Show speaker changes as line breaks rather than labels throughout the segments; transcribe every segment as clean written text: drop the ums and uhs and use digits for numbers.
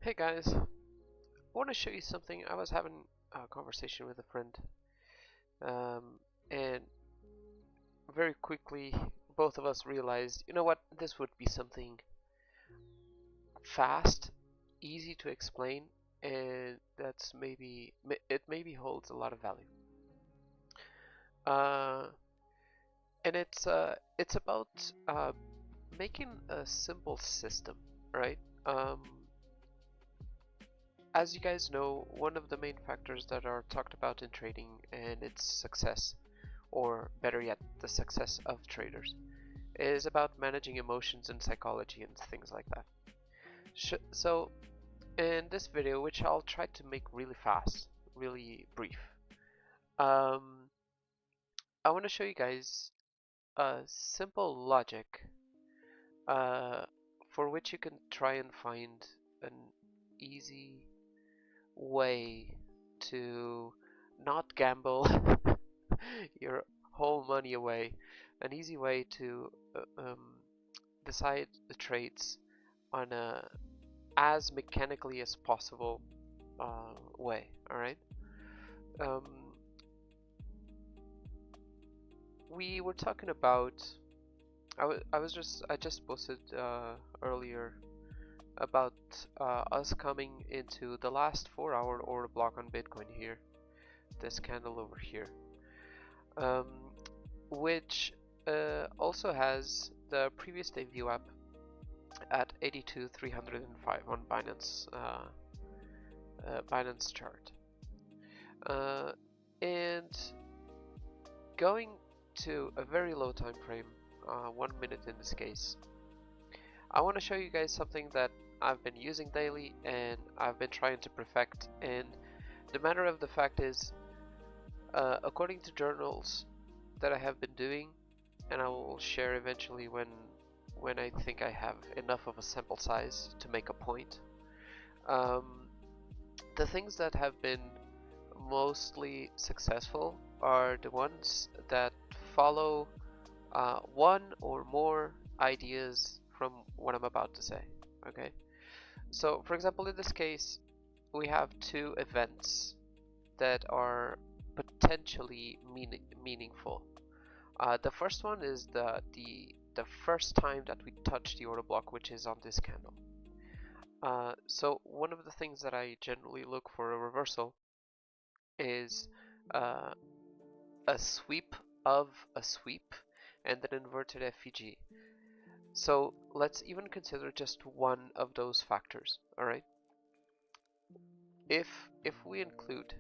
Hey guys, I want to show you something. I was having a conversation with a friend, um, and very quickly both of us realized, you know what, this would be something fast, easy to explain, and that's maybe holds a lot of value. Uh, and it's about making a simple system, right? Um, As you guys know, one of the main factors that are talked about in trading and its success, or better yet, the success of traders, is about managing emotions and psychology and things like that. So, in this video, which I'll try to make really fast, really brief, um, I want to show you guys a simple logic uh, for which you can try and find an easy way to not gamble your whole money away. An easy way to decide the trades on a as mechanically as possible way. All right. Um, we were talking about. I just posted earlier about us coming into the last 4-hour order block on Bitcoin here. This candle over here. Um, which also has the previous day view up at 82,305 on Binance chart. And going to a very low time frame, 1 minute in this case, I want to show you guys something that I've been using daily and I've been trying to perfect. And the matter of the fact is, according to journals that I have been doing, and I will share eventually when I think I have enough of a sample size to make a point. The things that have been mostly successful are the ones that follow one or more ideas from what I'm about to say. Okay, so for example, in this case, we have two events that are potentially meaningful. The first one is the first time that we touch the order block, which is on this candle. So one of the things that I generally look for a reversal is uh, a sweep of a sweep and an inverted FVG. So let's even consider just one of those factors. All right. If we include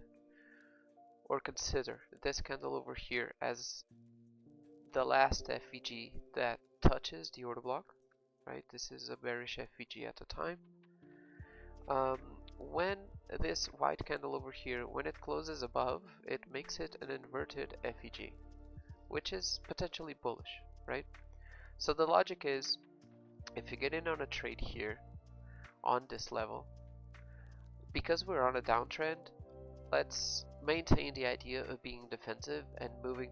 or consider this candle over here as the last FVG that touches the order block, right? This is a bearish FVG at the time. When this white candle over here, when it closes above, it makes it an inverted FVG, which is potentially bullish, right? So the logic is, if you get in on a trade here on this level, because we're on a downtrend, let's maintain the idea of being defensive and moving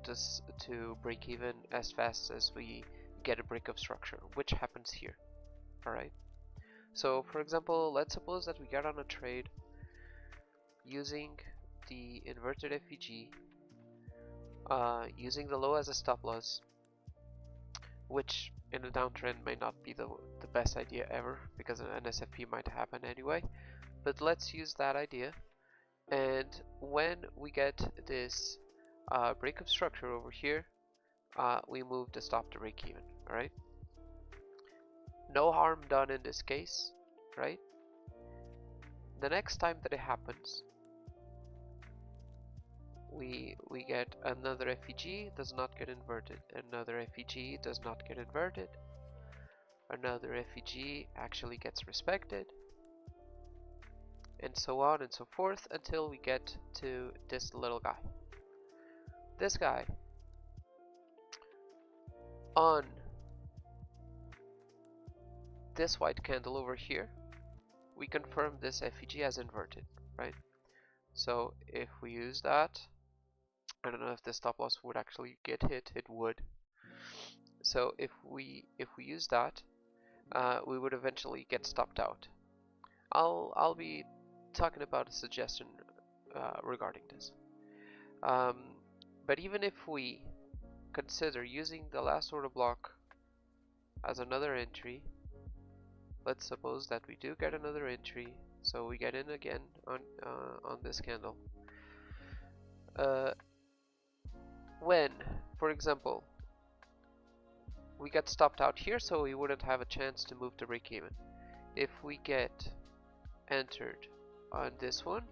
to break even as fast as we get a break of structure, which happens here. All right. So for example, let's suppose that we get on a trade using the inverted FVG, using the low as a stop loss, which in a downtrend may not be the best idea ever because an NSFP might happen anyway. But let's use that idea, and when we get this break of structure over here, we move to stop the break even. All right. No harm done in this case, right? The next time that it happens, we get another FVG, does not get inverted, another FVG does not get inverted, another FVG actually gets respected, and so on and so forth until we get to this little guy. This guy on this white candle over here, we confirm this FVG as inverted, right? So if we use that, I don't know if the stop loss would actually get hit. It would. So if we use that, we would eventually get stopped out. I'll be talking about a suggestion regarding this. But even if we consider using the last order block as another entry, let's suppose that we do get another entry, so we get in again on this candle. When, for example, we get stopped out here, so we wouldn't have a chance to move to break even. If we get entered on this one,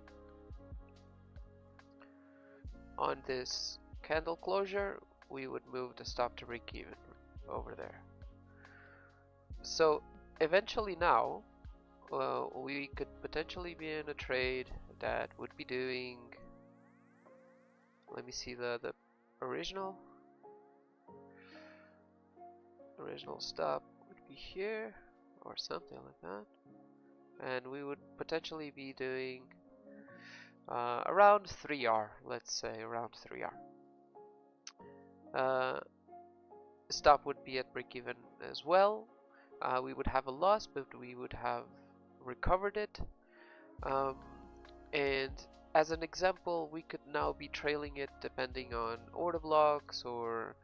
on this candle closure, we would move the stop to break even over there. So eventually now, we could potentially be in a trade that would be doing, let me see, the original stop would be here or something like that, and we would potentially be doing around 3R, let's say around 3R. Stop would be at break even as well. We would have a loss, but we would have recovered it. And as an example, we could now be trailing it depending on order blocks or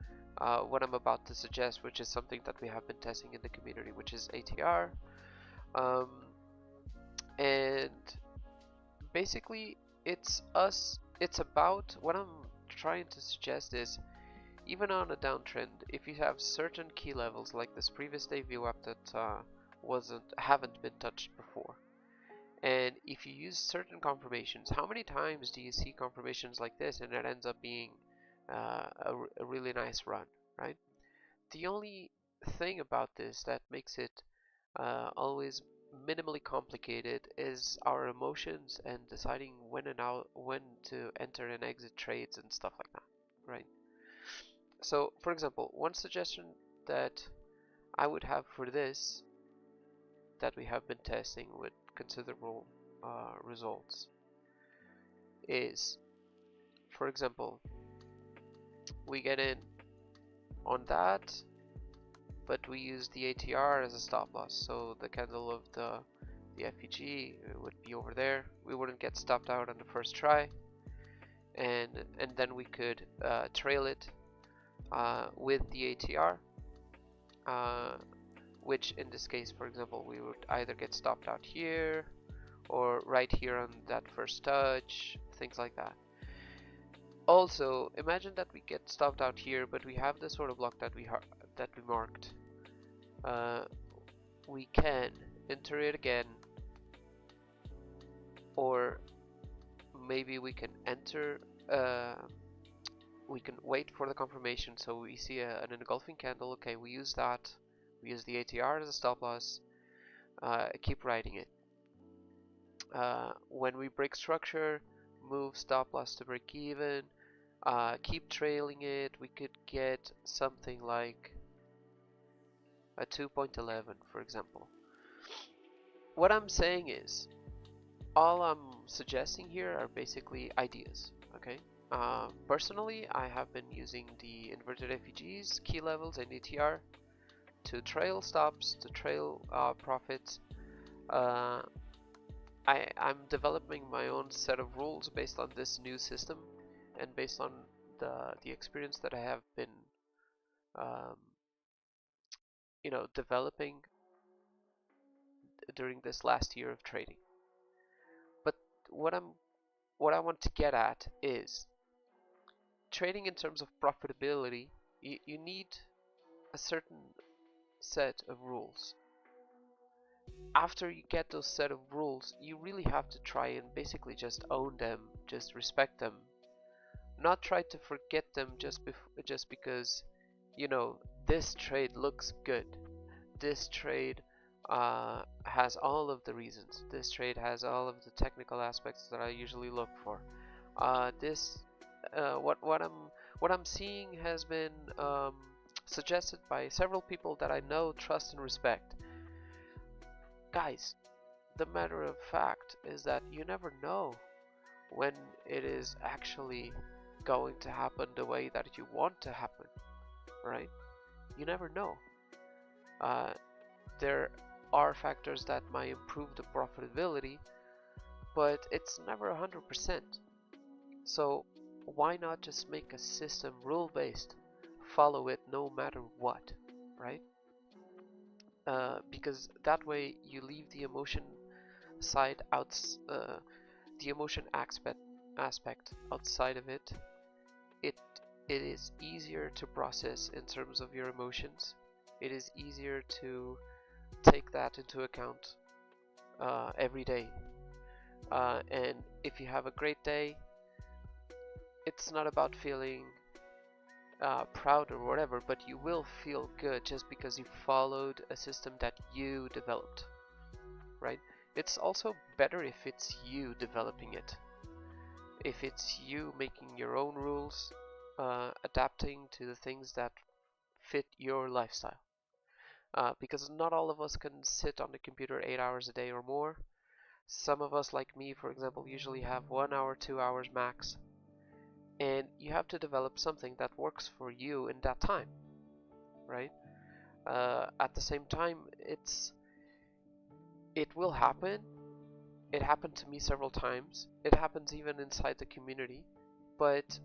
what I'm about to suggest, which is something that we have been testing in the community, which is ATR. And basically, it's about what I'm trying to suggest is, even on a downtrend, if you have certain key levels like this previous day VWAP that haven't been touched before, and if you use certain confirmations, how many times do you see confirmations like this and it ends up being a really nice run, right? The only thing about this that makes it always minimally complicated is our emotions and deciding when to enter and exit trades and stuff like that, right? So, for example, one suggestion that I would have for this, that we have been testing with considerable results, is, for example, we get in on that, but we use the ATR as a stop loss. So the candle of the FEG would be over there. We wouldn't get stopped out on the first try, and then we could trail it with the ATR, which in this case, for example, we would either get stopped out here or right here on that first touch, things like that. Also, imagine that we get stopped out here, but we have this order block that we marked. We can enter it again, or maybe we can enter. We can wait for the confirmation, so we see an engulfing candle. Okay, we use that. We use the ATR as a stop loss. Keep riding it. When we break structure, move stop loss to break even. Keep trailing it. We could get something like a 2.11, for example. What I'm saying is, all I'm suggesting here are basically ideas. Okay. Personally, I have been using the inverted FEGs, key levels, and ATR to trail stops, to trail profits. I'm developing my own set of rules based on this new system and based on the experience that I have been developing during this last year of trading. But what I want to get at is, trading in terms of profitability, you need a certain set of rules. After you get those set of rules, you really have to try and basically just own them, just respect them, not try to forget them just because this trade looks good, this trade has all of the reasons, this trade has all of the technical aspects that I usually look for. What I'm seeing has been suggested by several people that I know, trust, and respect. Guys, the matter of fact is that you never know when it is actually going to happen the way that you want to happen, right? You never know. There are factors that might improve the profitability, but it's never 100%. So why not just make a system rule-based, follow it no matter what, right? Because that way you leave the emotion side out, the emotion aspect outside of it. It is easier to process in terms of your emotions. It is easier to take that into account every day. And if you have a great day, it's not about feeling proud or whatever, but you will feel good just because you followed a system that you developed, right? It's also better if it's you developing it. If it's you making your own rules, adapting to the things that fit your lifestyle. Because not all of us can sit on the computer 8 hours a day or more. Some of us, like me, for example, usually have 1 hour, 2 hours max. And you have to develop something that works for you in that time, right? At the same time, it will happen. It happened to me several times. It happens even inside the community, but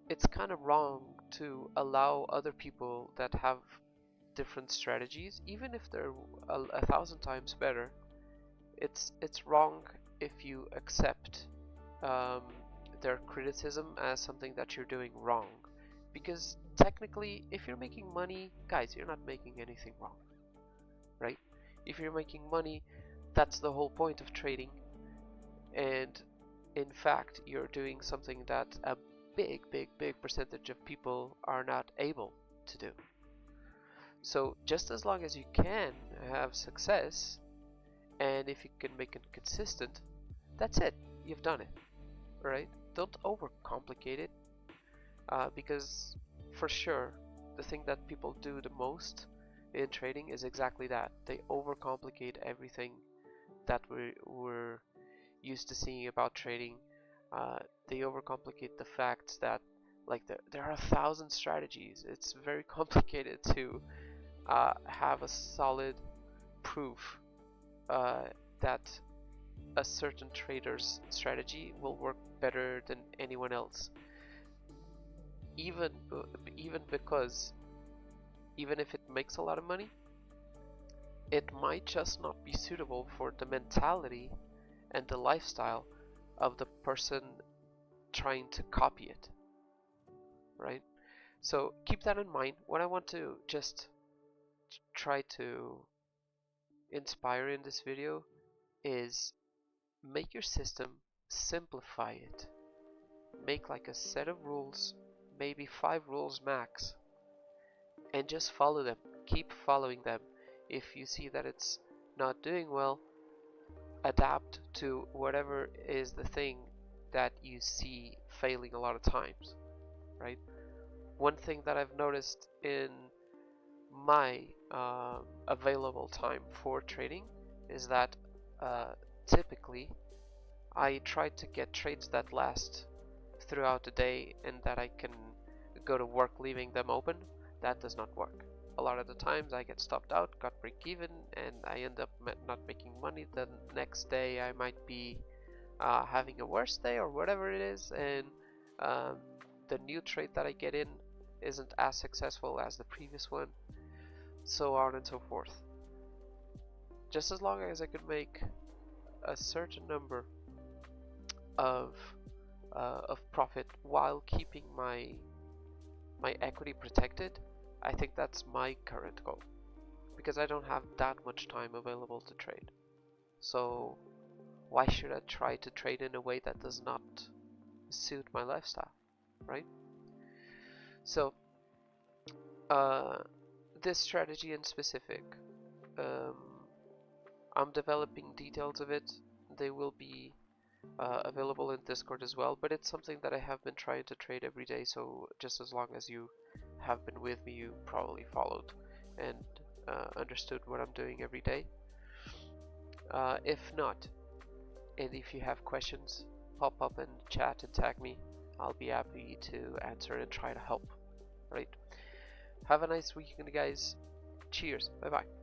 it's kind of wrong to allow other people that have different strategies, even if they're 1,000 times better. It's wrong if you accept their criticism as something that you're doing wrong, because technically, if you're making money, guys, you're not making anything wrong, right? If you're making money, that's the whole point of trading, and in fact, you're doing something that a big percentage of people are not able to do. So just as long as you can have success, and if you can make it consistent, that's it. You've done it, right? Don't overcomplicate it, because for sure, the thing that people do the most in trading is exactly that. They overcomplicate everything that we're used to seeing about trading. They overcomplicate the facts that, like, there are 1,000 strategies. It's very complicated to have a solid proof that a certain trader's strategy will work better than anyone else. Even because even if it makes a lot of money, it might just not be suitable for the mentality and the lifestyle of the person trying to copy it, right? So keep that in mind. What I want to just try to inspire in this video is make your system, simplify it. Make like a set of rules, maybe 5 rules max, and just follow them. Keep following them. If you see that it's not doing well, adapt to whatever is the thing that you see failing a lot of times, right? One thing that I've noticed in my available time for trading is that typically I try to get trades that last throughout the day and that I can go to work leaving them open. That does not work. A lot of the times I get stopped out, got break even, and I end up not making money. The next day I might be having a worse day or whatever it is, and the new trade that I get in isn't as successful as the previous one, so on and so forth. Just as long as I can make a certain number of profit while keeping my equity protected, I think that's my current goal, because I don't have that much time available to trade. So why should I try to trade in a way that does not suit my lifestyle, right? So this strategy in specific, I'm developing details of it. They will be available in Discord as well, but it's something that I have been trying to trade every day, so just as long as you have been with me, you probably followed and understood what I'm doing every day. If not, and if you have questions, pop up in chat and tag me. I'll be happy to answer and try to help. Right? Have a nice weekend, guys. Cheers. Bye bye.